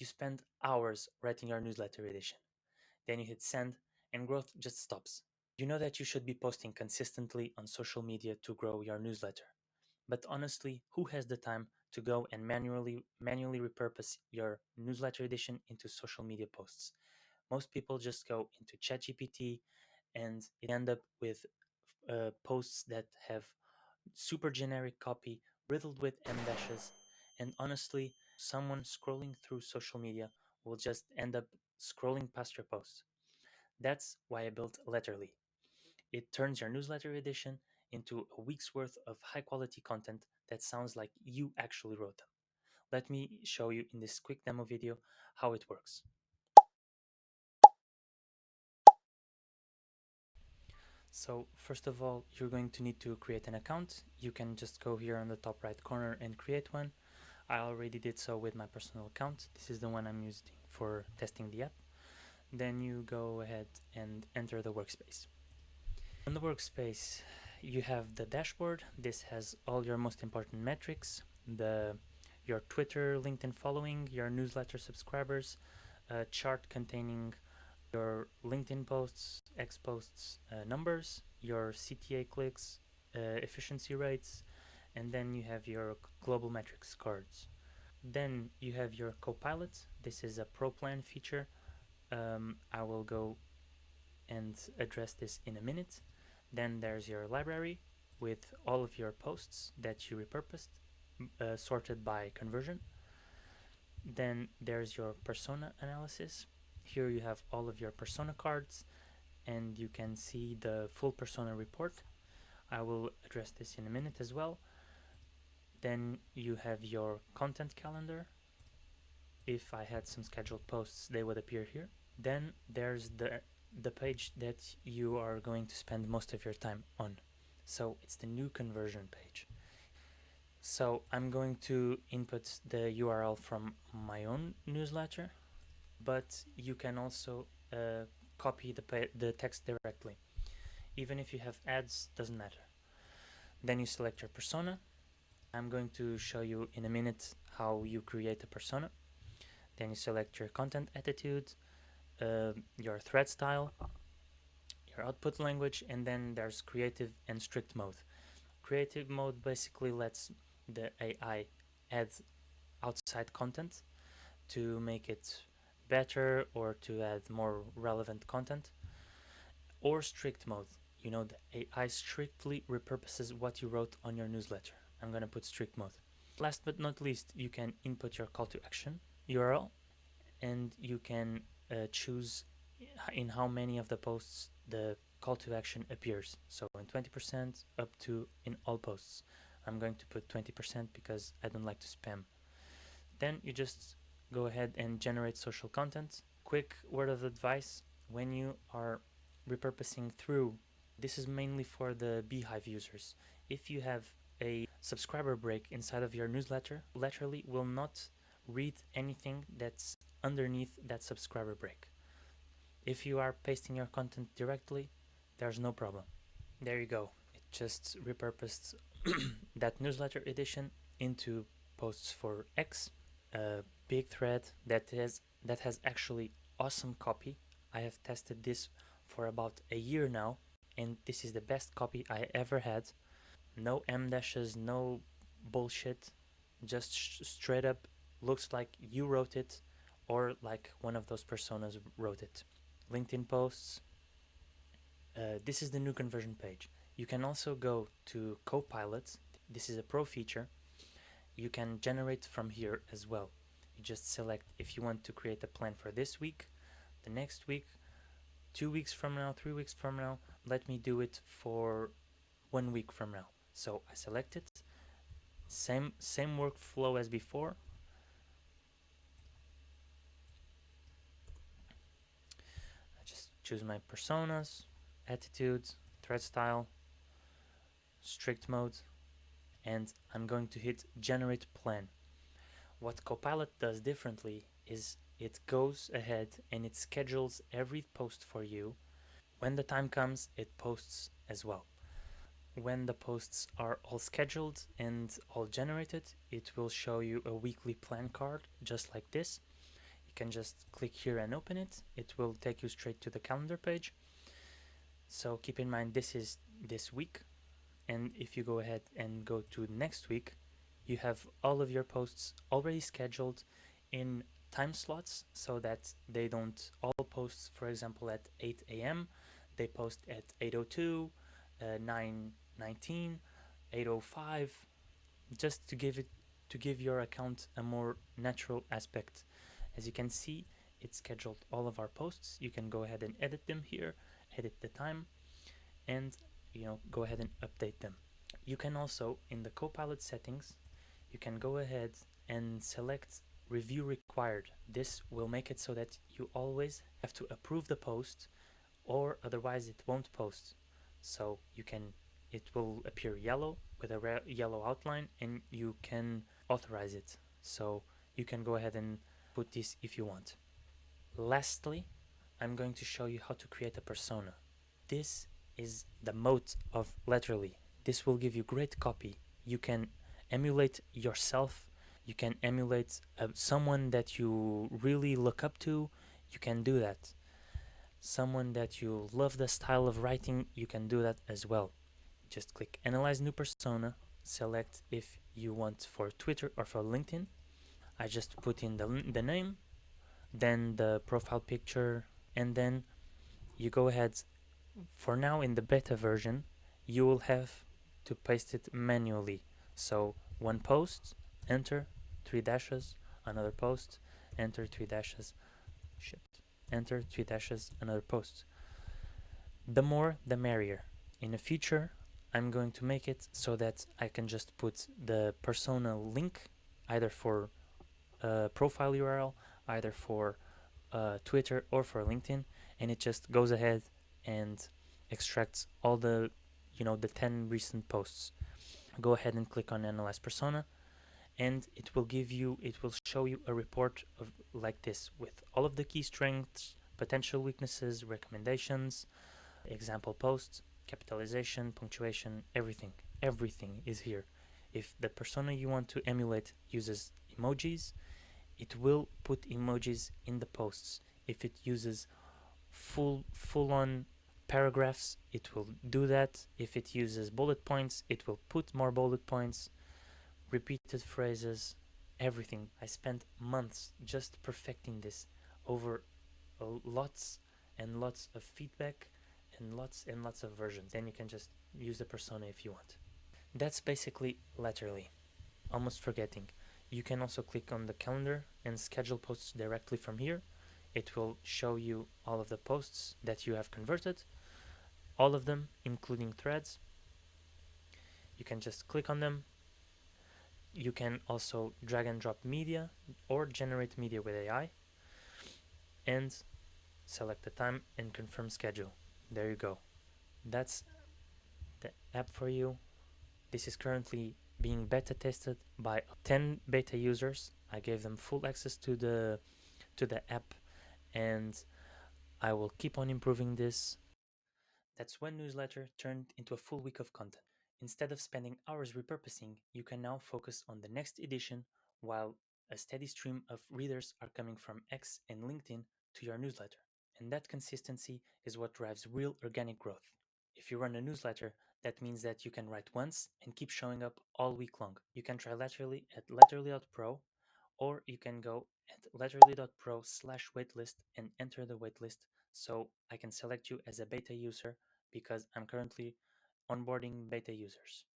You spend hours writing your newsletter edition. Then you hit send, and growth just stops. You know that you should be posting consistently on social media to grow your newsletter. But honestly, who has the time to go and manually repurpose your newsletter edition into social media posts? Most people just go into ChatGPT and it end up with posts that have super generic copy riddled with M dashes, and honestly, someone scrolling through social media will just end up scrolling past your post. That's why I built Letterly. It turns your newsletter edition into a week's worth of high quality content that sounds like you actually wrote them. Let me show you in this quick demo video how it works. So first of all, you're going to need to create an account. You can just go here on the top right corner and create one. I already did so with my personal account. This is the one I'm using for testing the app. Then you go ahead and enter the workspace. On the workspace, you have the dashboard. This has all your most important metrics, your Twitter, LinkedIn following, your newsletter subscribers, a chart containing your LinkedIn posts, X posts numbers, your CTA clicks, efficiency rates, and then you have your global metrics cards. Then you have your Copilot. This is a Pro Plan feature. I will go and address this in a minute. Then there's your library with all of your posts that you repurposed, sorted by conversion. Then there's your persona analysis. Here you have all of your persona cards and you can see the full persona report. I will address this in a minute as well. Then you have your content calendar. If I had some scheduled posts, they would appear here. Then there's the page that you are going to spend most of your time on. So it's the new conversion page. So I'm going to input the URL from my own newsletter, but you can also copy the text directly. Even if you have ads, doesn't matter. Then you select your persona. I'm going to show you in a minute how you create a persona. Then you select your content attitude, your thread style, your output language, and then there's creative and strict mode. Creative mode basically lets the AI add outside content to make it better or to add more relevant content. Or strict mode, the AI strictly repurposes what you wrote on your newsletter. I'm going to put strict mode. Last but not least, you can input your call to action URL and you can choose in how many of the posts the call to action appears. So in 20% up to in all posts. I'm going to put 20% because I don't like to spam. Then you just go ahead and generate social content. Quick word of advice: when you are repurposing through, this is mainly for the Beehive users. If you have a subscriber break inside of your newsletter, Letterly will not read anything that's underneath that subscriber break. If you are pasting your content directly, there's no problem. There you go. It just repurposed that newsletter edition into posts for X, a big thread that has actually awesome copy. I have tested this for about a year now, and this is the best copy I ever had. No M dashes, no bullshit, just straight up looks like you wrote it or like one of those personas wrote it. LinkedIn posts. This is the new conversion page. You can also go to Copilot. This is a pro feature. You can generate from here as well. You just select if you want to create a plan for this week, the next week, 2 weeks from now, 3 weeks from now. Let me do it for 1 week from now. So I select it. Same workflow as before. I just choose my personas, attitudes, thread style, strict mode, and I'm going to hit generate plan. What Copilot does differently is it goes ahead and it schedules every post for you. When the time comes, it posts as well. When the posts are all scheduled and all generated, it will show you a weekly plan card just like this. You can just click here and open it. It will take you straight to the calendar page. So keep in mind this is this week, and if you go ahead and go to next week, you have all of your posts already scheduled in time slots so that they don't all post, for example, at 8 a.m. They post at 8:02, 9:19, 8:05, just to give your account a more natural aspect. As you can see, it scheduled all of our posts. You can go ahead and edit them here, edit the time, and go ahead and update them. You can also, in the Copilot settings, you can go ahead and select review required. This will make it so that you always have to approve the post, or otherwise it won't post. So it will appear yellow with a yellow outline, and you can authorize it. So you can go ahead and put this if you want. Lastly, I'm going to show you how to create a persona. This is the moat of Letterly. This will give you great copy. You can emulate yourself. You can emulate someone that you really look up to. You can do that. Someone that you love the style of writing, you can do that as well. Just click Analyze New Persona. Select if you want for Twitter or for LinkedIn. I just put in the name, then the profile picture, and then you go ahead. For now, in the beta version, you will have to paste it manually. So one post, enter, three dashes, another post, enter, three dashes, shit, enter, three dashes, another post. The more, the merrier. In the future, I'm going to make it so that I can just put the persona link either for a profile URL, either for Twitter or for LinkedIn, and it just goes ahead and extracts all the 10 recent posts. Go ahead and click on Analyze Persona, and it will show you a report of like this with all of the key strengths, potential weaknesses, recommendations, example posts, capitalization, punctuation, everything is here. If the persona you want to emulate uses emojis, it will put emojis in the posts. If it uses full on paragraphs, it will do that. If it uses bullet points, it will put more bullet points, repeated phrases, everything. I spent months just perfecting this over lots and lots of feedback and lots of versions. Then you can just use the persona if you want. That's basically Letterly. Almost forgetting. You can also click on the calendar and schedule posts directly from here. It will show you all of the posts that you have converted, all of them, including threads. You can just click on them. You can also drag and drop media or generate media with AI and select the time and confirm schedule. There you go. That's the app for you. This is currently being beta tested by 10 beta users. I gave them full access to the app, and I will keep on improving this. That's one newsletter turned into a full week of content. Instead of spending hours repurposing, you can now focus on the next edition while a steady stream of readers are coming from X and LinkedIn to your newsletter. And that consistency is what drives real organic growth. If you run a newsletter, that means that you can write once and keep showing up all week long. You can try Letterly at letterly.pro, or you can go at letterly.pro/waitlist and enter the waitlist so I can select you as a beta user because I'm currently onboarding beta users.